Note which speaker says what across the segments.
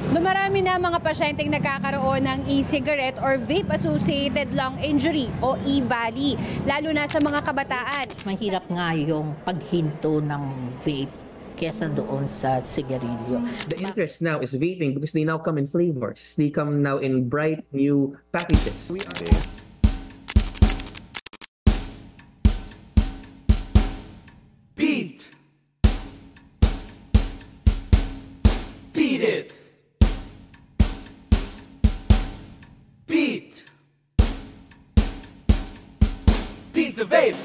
Speaker 1: Dumarami na mga pasyenteng nagkakaroon ng e-cigarette or vape-associated lung injury o e-valley, lalo na sa mga kabataan.
Speaker 2: Mahirap nga yung paghinto ng vape kesa doon sa sigarilyo.
Speaker 3: The interest now is vaping because they now come in flavors. They come now in bright new packages.
Speaker 4: Beat! Beat it! Beat! Beat the vape!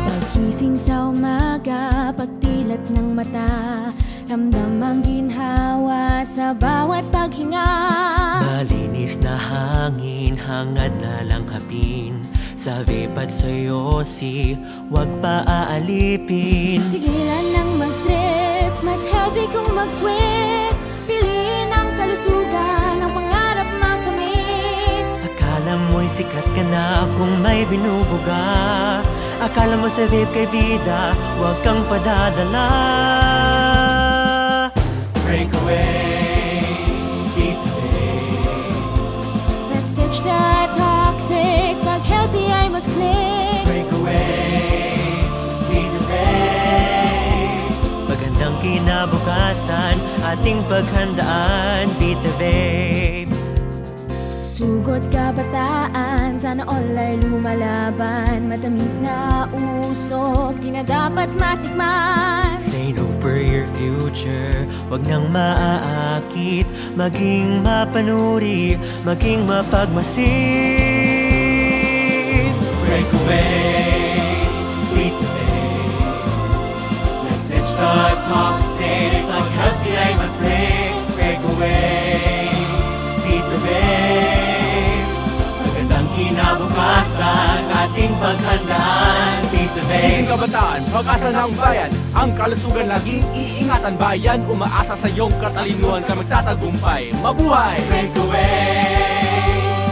Speaker 5: Pagising sa umaga, pagtilat ng mata, ramdam ang ginhawa sa bawat paghinga.
Speaker 6: Malinis na hangin, hangad na lang hapin. Sa vape at sa yosi, huwag pa aalipin.
Speaker 5: Tigilan ng mag-trip, mas healthy kung mag-quit. Piliin ang kalusugan, ang pangarap makamit.
Speaker 6: Akala mo'y sikat ka na kung may binubuga. Akala mo sa vape kay bida, huwag kang padadala.
Speaker 4: Break away, beat the vape.
Speaker 5: Let's ditch the toxic, pag healthy ay mas click.
Speaker 4: Break away, beat the vape.
Speaker 6: Magandang kinabukasan, ating paghandaan, beat the vape.
Speaker 5: Sugot kabataan, sana all ay lumalaban. Matamis na usok, di na dapat matikman.
Speaker 6: Say no for your future, wag nang maaakit. Maging mapanuri, maging mapagmasid.
Speaker 4: Break away, beat the vape. Let's ditch the toxic, pag healthy ay mas click. Break away, beat the vape. Magandang kinabukasan, ating paghandaan, beat the vape.
Speaker 7: Gising kabataan, pag-asa ng bayan. Ang kalusugan laging iingatan bayan. Umaasa sa iyong katalinuhan ka magtatagumpay. Mabuhay!
Speaker 4: Break away,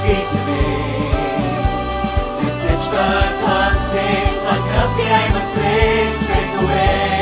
Speaker 4: beat the vape. Let's ditch the toxic, pag healthy ay mas click. Break away,